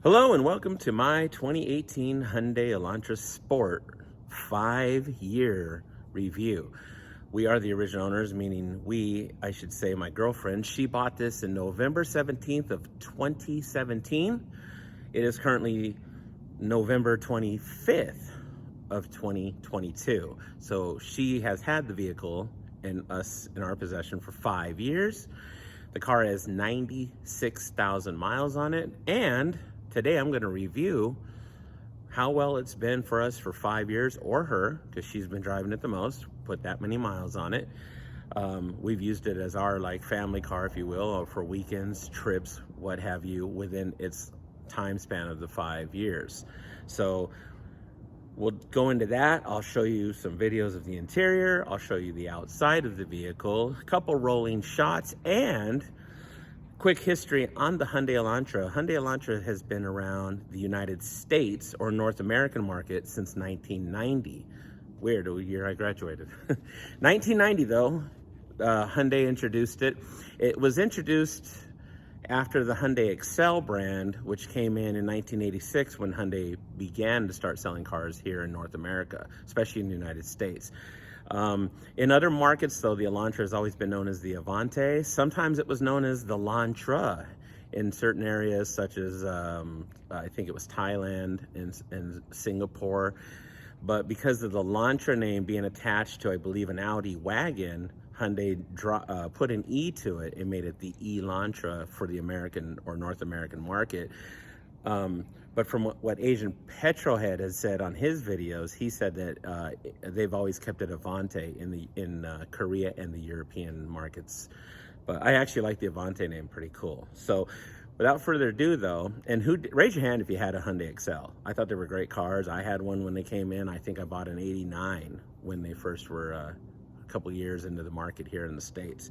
Hello and welcome to my 2018 Hyundai Elantra Sport 5-year review. We are the original owners, meaning I should say my girlfriend. She bought this in November 17th of 2017. It is currently November 25th of 2022. So she has had the vehicle in our possession for 5 years. The car has 96,000 miles on it, and today I'm going to review how well it's been for us for 5 years, or her, because she's been driving it the most, put that many miles on it. We've used it as our family car, if you will, or for weekends, trips, what have you, within its time span of the 5 years. So we'll go into that. I'll show you some videos of the interior. I'll show you the outside of the vehicle, a couple rolling shots, and quick history on the Hyundai Elantra. Hyundai Elantra has been around the United States or North American market since 1990. Weird, a year I graduated. 1990 though, Hyundai introduced it. It was introduced after the Hyundai Excel brand, which came in 1986 when Hyundai began to start selling cars here in North America, especially in the United States. In other markets, though, the Elantra has always been known as the Avante. Sometimes it was known as the Elantra in certain areas, such as I think it was Thailand and Singapore. But because of the Elantra name being attached to, I believe, an Audi wagon, Hyundai put an E to it and made it the Elantra for the American or North American market. But from what Asian Petrolhead has said on his videos, he said that they've always kept it Avante in Korea and the European markets. But I actually like the Avante name, pretty cool. So without further ado though, and raise your hand if you had a Hyundai Excel. I thought they were great cars. I had one when they came in. I think I bought an 89 when they first were a couple years into the market here in the States.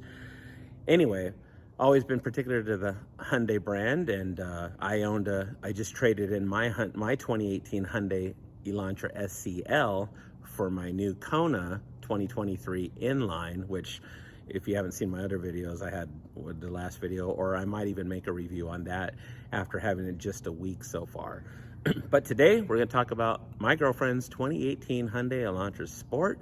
Anyway, always been particular to the Hyundai brand, and I just traded in my 2018 Hyundai Elantra SCL for my new Kona 2023 inline, which if you haven't seen my other videos, I had the last video, or I might even make a review on that after having it just a week so far. But today we're going to talk about my girlfriend's 2018 Hyundai Elantra Sport.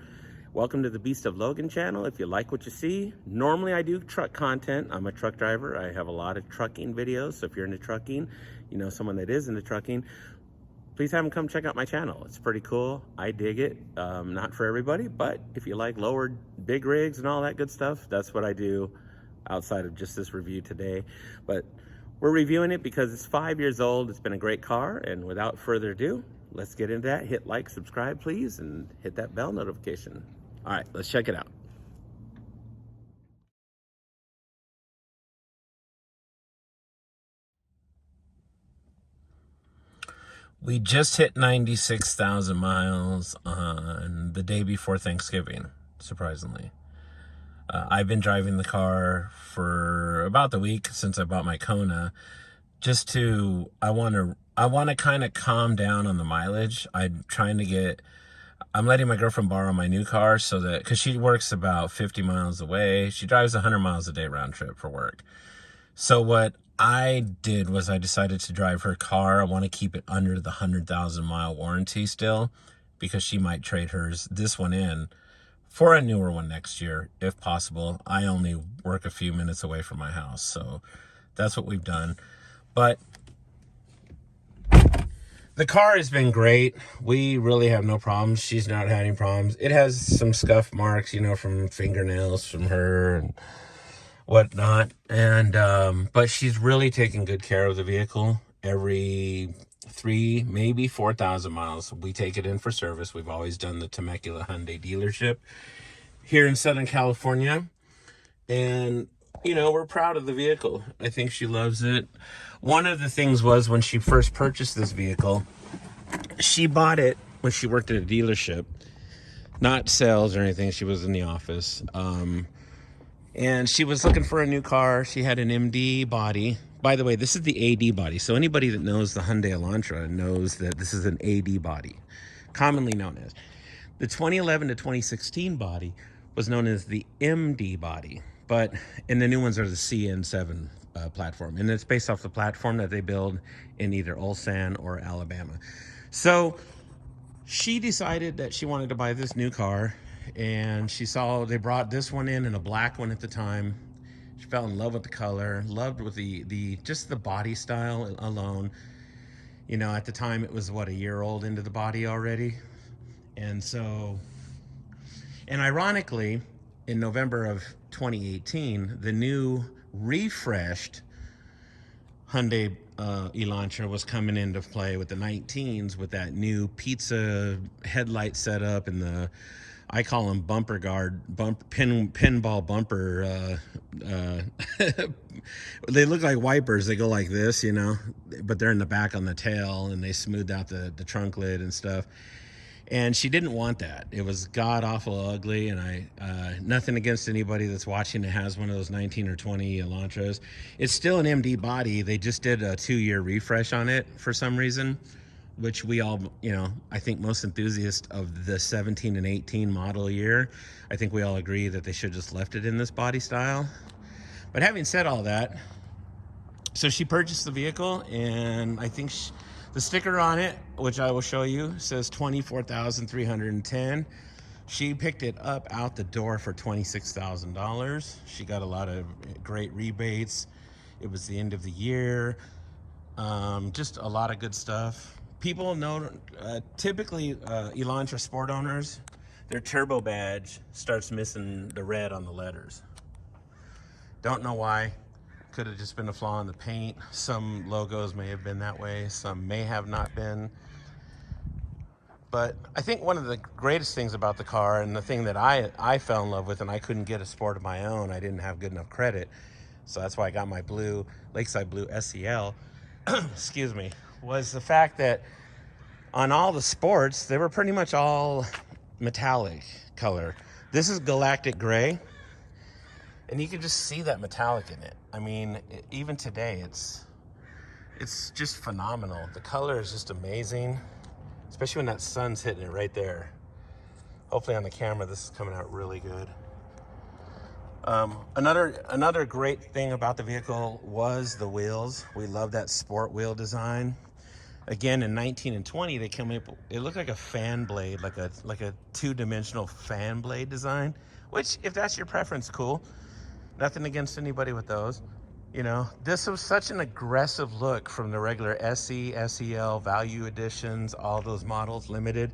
Welcome to the Beast of Logan channel. If you like what you see, normally I do truck content. I'm a truck driver. I have a lot of trucking videos. So if you're into trucking, you know someone that is into trucking, please have them come check out my channel. It's pretty cool. I dig it. Not for everybody, but if you like lowered big rigs and all that good stuff, that's what I do outside of just this review today. But we're reviewing it because it's 5 years old. It's been a great car. And without further ado, let's get into that. Hit like, subscribe, please, and hit that bell notification. All right, let's check it out. We just hit 96,000 miles on the day before Thanksgiving, surprisingly. I've been driving the car for about the week since I bought my Kona. I want to kind of calm down on the mileage. I'm letting my girlfriend borrow my new car because she works about 50 miles away. She drives 100 miles a day round trip for work. So what I did was I decided to drive her car. I want to keep it under the 100,000 mile warranty still, because she might trade this one in for a newer one next year, if possible. I only work a few minutes away from my house, so that's what we've done. But the car has been great. We really have no problems. She's not had any problems. It has some scuff marks, from fingernails from her and whatnot. And but she's really taking good care of the vehicle. Every 3, maybe 4,000 miles, we take it in for service. We've always done the Temecula Hyundai dealership here in Southern California. And we're proud of the vehicle. I think she loves it. One of the things was when she first purchased this vehicle, she bought it when she worked at a dealership, not sales or anything. She was in the office. And she was looking for a new car. She had an MD body. By the way, this is the AD body. So anybody that knows the Hyundai Elantra knows that this is an AD body, commonly known as. The 2011 to 2016 body was known as the MD body. And the new ones are the CN7 platform, and it's based off the platform that they build in either Ulsan or Alabama. So she decided that she wanted to buy this new car, and she saw they brought this one in and a black one at the time. She fell in love with the color, loved with the just the body style alone. You know, at the time it was what, a year old into the body already. And so, and ironically, in November of 2018, the new refreshed Hyundai Elantra was coming into play with the 19s, with that new pizza headlight setup and the, I call them bumper guard, pinball bumper. They look like wipers. They go like this, you know, but they're in the back on the tail, and they smoothed out the trunk lid and stuff. And she didn't want that. It was god awful ugly. And nothing against anybody that's watching that has one of those 19 or 20 Elantras. It's still an MD body. They just did a 2-year refresh on it for some reason, which we all, you know, I think most enthusiasts of the 17 and 18 model year, I think we all agree that they should just left it in this body style. But having said all that, so she purchased the vehicle, and I think the sticker on it, which I will show you, says $24,310. She picked it up out the door for $26,000. She got a lot of great rebates. It was the end of the year. Just a lot of good stuff. People know, typically Elantra Sport owners, their turbo badge starts missing the red on the letters. Don't know why. Could have just been a flaw in the paint. Some logos may have been that way. Some may have not been. But I think one of the greatest things about the car, and the thing that I fell in love with, and I couldn't get a Sport of my own, I didn't have good enough credit, so that's why I got my blue, Lakeside Blue SEL, excuse me, was the fact that on all the Sports, they were pretty much all metallic color. This is galactic gray, and you can just see that metallic in it. I mean, even today, it's just phenomenal. The color is just amazing, especially when that sun's hitting it right there. Hopefully on the camera, this is coming out really good. Another great thing about the vehicle was the wheels. We love that sport wheel design. Again, in 19 and 20, they came up, it looked like a fan blade, like a two-dimensional fan blade design, which, if that's your preference, cool. Nothing against anybody with those. You know, this was such an aggressive look from the regular SE, SEL, value editions, all those models, limited.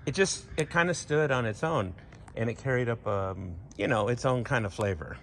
It kind of stood on its own, and it carried up, you know, its own kind of flavor.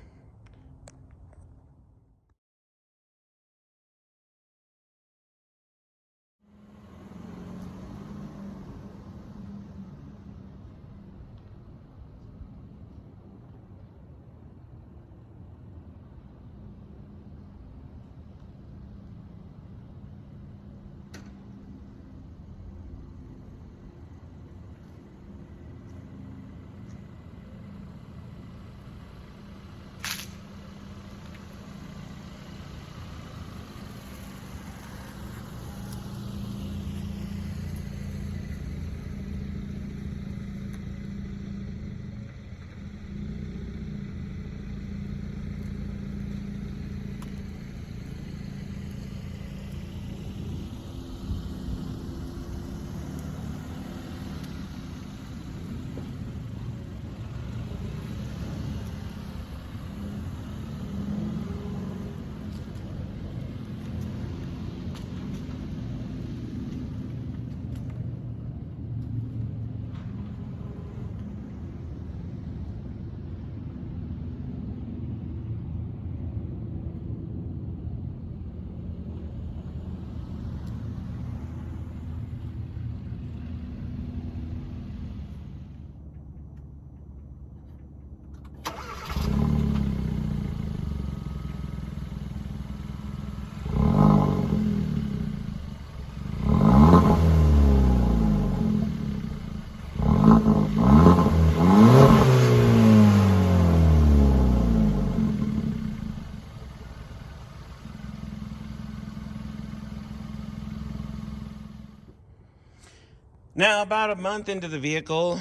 Now, about a month into the vehicle,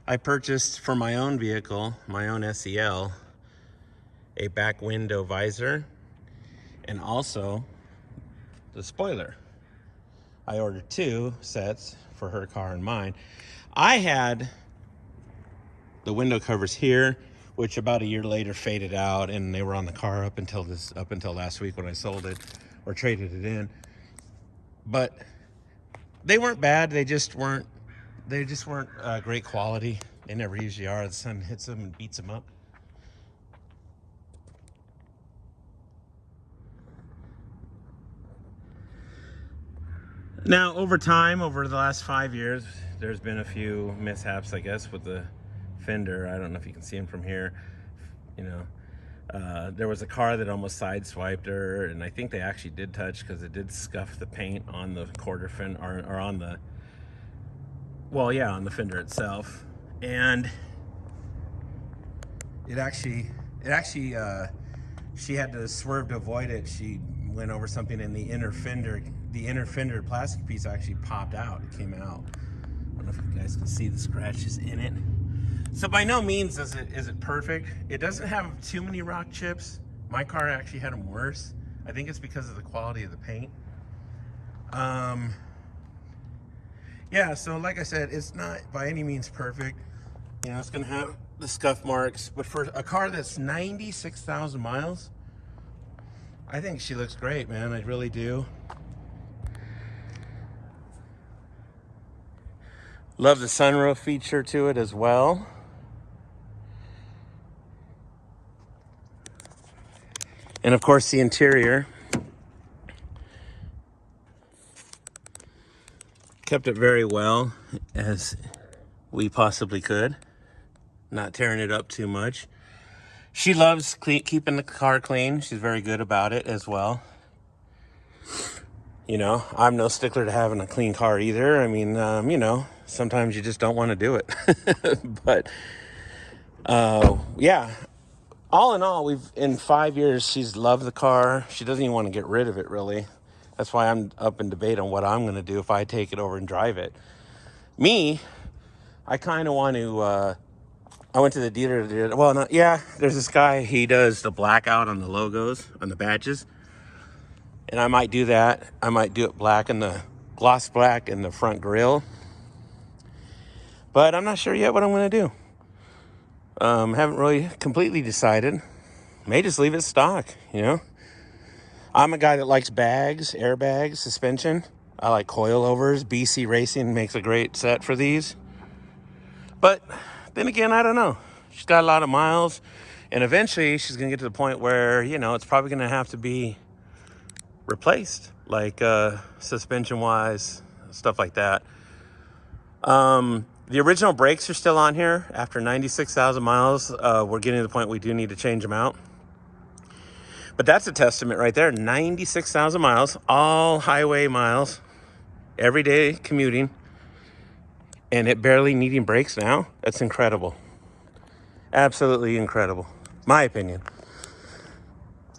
I purchased for my own vehicle, my own SEL, a back window visor, and also the spoiler. I ordered 2 sets for her car and mine. I had the window covers here, which about a year later faded out, and they were on the car up until last week when I sold it or traded it in. But they weren't bad. They just weren't great quality. They never usually are. The sun hits them and beats them up. Now, over time, over the last 5 years, there's been a few mishaps, I guess, with the fender. I don't know if you can see them from here. You know, there was a car that almost sideswiped her, and I think they actually did touch because it did scuff the paint on the quarter fender, or on the, well, yeah, on the fender itself. And it actually, she had to swerve to avoid it. She went over something, and the inner fender plastic piece actually popped out. It came out. I don't know if you guys can see the scratches in it. So by no means is it perfect. It doesn't have too many rock chips. My car actually had them worse. I think it's because of the quality of the paint. Yeah, so like I said, it's not by any means perfect. You know, it's gonna have the scuff marks, but for a car that's 96,000 miles, I think she looks great, man. I really do. Love the sunroof feature to it as well. And of course the interior. Kept it very well, as we possibly could. Not tearing it up too much. She loves keeping the car clean. She's very good about it as well. You know, I'm no stickler to having a clean car either. I mean, you know, sometimes you just don't want to do it. But, yeah, all in all, in 5 years, she's loved the car. She doesn't even want to get rid of it, really. That's why I'm up in debate on what I'm going to do if I take it over and drive it. Me, I kind of want to, I went to the dealer. Well, no, yeah, there's this guy. He does the blackout on the logos, on the badges. And I might do that. I might do it black in the gloss black in the front grille. But I'm not sure yet what I'm going to do. Haven't really completely decided. May just leave it stock, you know. I'm a guy that likes bags, airbags, suspension. I like coilovers. BC Racing makes a great set for these. But then again, I don't know. She's got a lot of miles. And eventually she's going to get to the point where, you know, it's probably going to have to be replaced, like suspension wise, stuff like that. The original brakes are still on here after 96,000 miles. We're getting to the point we do need to change them out. But that's a testament right there. 96,000 miles, all highway miles, everyday commuting, and it barely needing brakes now. That's incredible. Absolutely incredible, my opinion.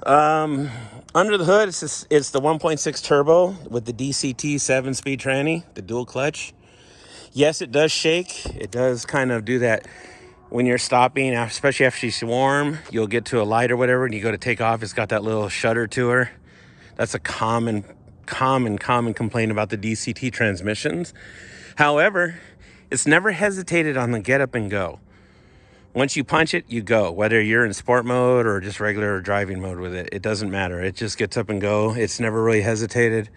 Under the hood, it's the 1.6 turbo with the DCT 7-speed tranny, the dual clutch. Yes, it does shake. It does kind of do that when you're stopping, especially after she's warm. You'll get to a light or whatever, and you go to take off. It's got that little shudder to her. That's a common complaint about the DCT transmissions. However, it's never hesitated on the get up and go. Once you punch it, you go. Whether you're in sport mode or just regular driving mode with it, it doesn't matter. It just gets up and go. It's never really hesitated.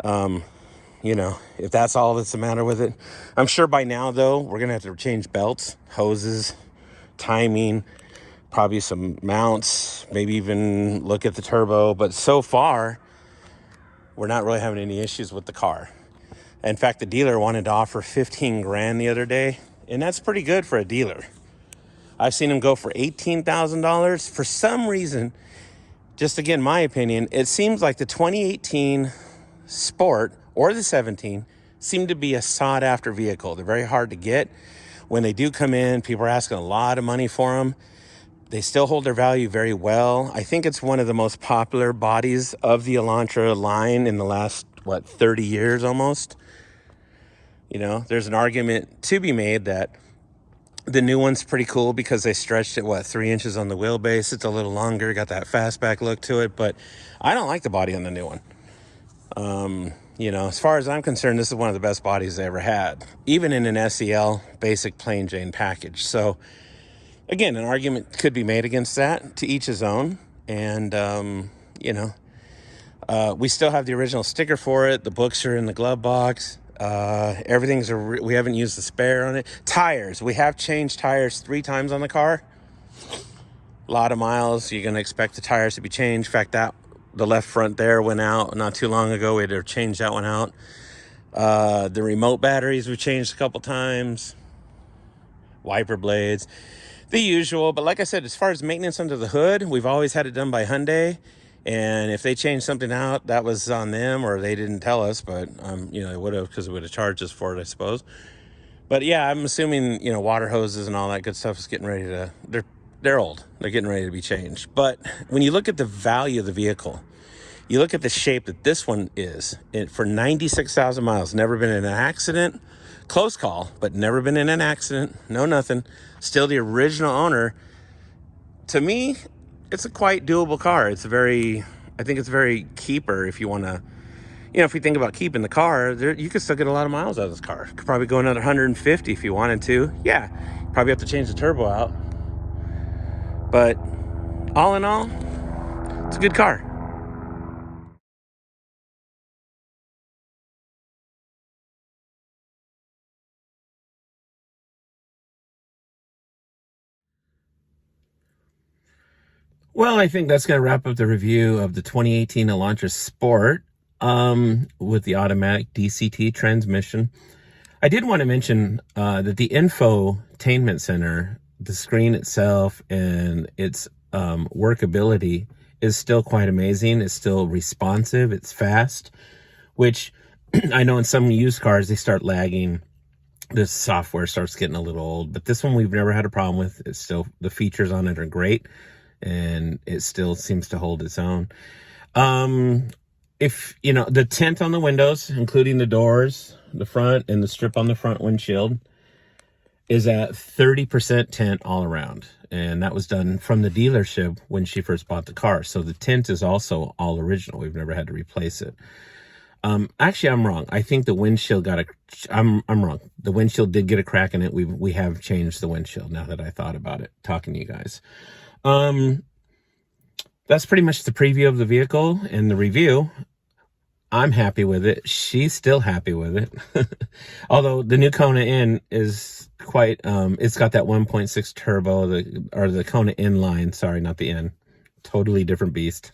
You know, if that's all that's the matter with it. I'm sure by now, though, we're going to have to change belts, hoses, timing, probably some mounts, maybe even look at the turbo. But so far, we're not really having any issues with the car. In fact, the dealer wanted to offer 15 grand the other day, and that's pretty good for a dealer. I've seen them go for $18,000. For some reason, just again, my opinion, it seems like the 2018 Sport or the 17 seem to be a sought-after vehicle. They're very hard to get. When they do come in, people are asking a lot of money for them. They still hold their value very well. I think it's one of the most popular bodies of the Elantra line in the last, 30 years almost. You know, there's an argument to be made that The new one's pretty cool because they stretched it, what, 3 inches on the wheelbase. It's a little longer, got that fastback look to it, but I don't like the body on the new one. You know, as far as I'm concerned, this is one of the best bodies they ever had, even in an SEL basic plain Jane package. So again, an argument could be made against that, to each his own. And you know, we still have the original sticker for it. The books are in the glove box. Everything's we haven't used the spare on it. Tires, we have changed tires 3 times on the car. A lot of miles, you're going to expect the tires to be changed. In fact, that the left front there went out not too long ago. We had to change that one out. The remote batteries we changed a couple times. Wiper blades, the usual. But like I said, as far as maintenance under the hood, we've always had it done by Hyundai. And if they changed something out, that was on them, or they didn't tell us. But you know, they would have, because it would have charged us for it, I suppose. But yeah, I'm assuming, you know, water hoses and all that good stuff is getting ready to, they're old. They're getting ready to be changed. But when you look at the value of the vehicle, you look at the shape that this one is, for 96,000 miles, never been in an accident, close call, but never been in an accident, no nothing, still the original owner. To me, it's a quite doable car. It's I think it's very keeper if you want to, you know, if you think about keeping the car, you could still get a lot of miles out of this car. Could probably go another 150 if you wanted to. Yeah, probably have to change the turbo out. But all in all, it's a good car. Well, I think that's going to wrap up the review of the 2018 Elantra Sport with the automatic DCT transmission. I did want to mention that the infotainment center, the screen itself and its workability is still quite amazing. It's still responsive. It's fast, which I know in some used cars, they start lagging. The software starts getting a little old, but this one we've never had a problem with. It's still, the features on it are great, and it still seems to hold its own. If you know, the tint on the windows, including the doors, the front, and the strip on the front windshield, is at 30% tint all around, and that was done from the dealership when she first bought the car. So the tint is also all original. We've never had to replace it. Actually, I'm wrong. I think the windshield got I'm wrong. The windshield did get a crack in it. We have changed the windshield now that I thought about it, talking to you guys. That's pretty much the preview of the vehicle and the review. I'm happy with it. She's still happy with it. Although the new Kona N is quite, it's got that 1.6 turbo, the Kona inline, sorry, not the N. Totally different beast.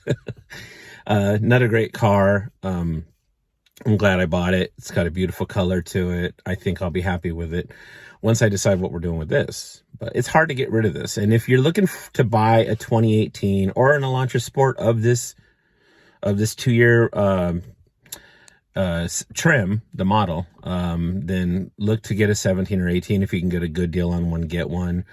Not a great car. I'm glad I bought it. It's got a beautiful color to it. I think I'll be happy with it once I decide what we're doing with this. But it's hard to get rid of this. And if you're looking to buy a 2018 or an Elantra Sport of this 2-year trim, the model, then look to get a 17 or 18. If you can get a good deal on one, get one.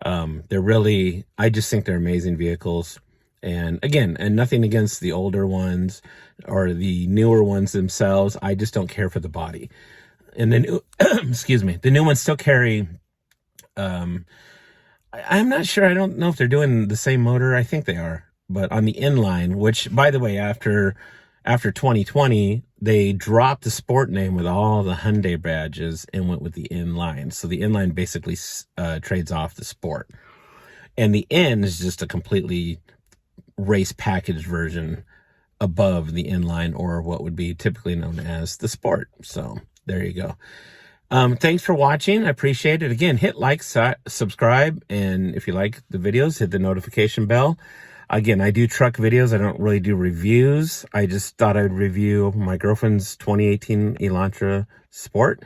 They're really, I just think they're amazing vehicles. And again, and nothing against the older ones or the newer ones themselves. I just don't care for the body. And the new, excuse me, the new ones still carry, I'm not sure. I don't know if they're doing the same motor. I think they are. But on the inline, which, by the way, after 2020, they dropped the Sport name with all the Hyundai badges and went with the inline. So the inline basically trades off the Sport. And the N is just a completely race package version above the inline, or what would be typically known as the Sport. So there you go. Thanks for watching. I appreciate it. Again, hit like, subscribe, and if you like the videos, hit the notification bell. Again, I do truck videos. I don't really do reviews. I just thought I'd review my girlfriend's 2018 Elantra Sport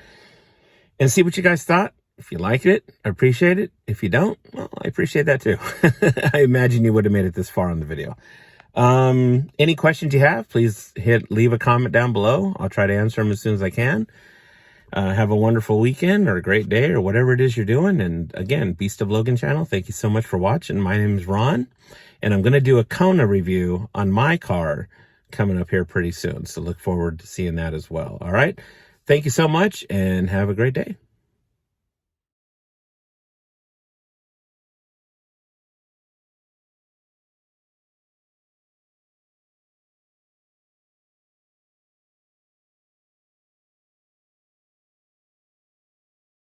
and see what you guys thought. If you like it, I appreciate it. If you don't, well, I appreciate that too. I imagine you would have made it this far on the video. Any questions you have, please leave a comment down below. I'll try to answer them as soon as I can. Have a wonderful weekend or a great day or whatever it is you're doing. And again, Beast of Logan channel, thank you so much for watching. My name is Ron, and I'm going to do a Kona review on my car coming up here pretty soon. So look forward to seeing that as well. All right. Thank you so much and have a great day.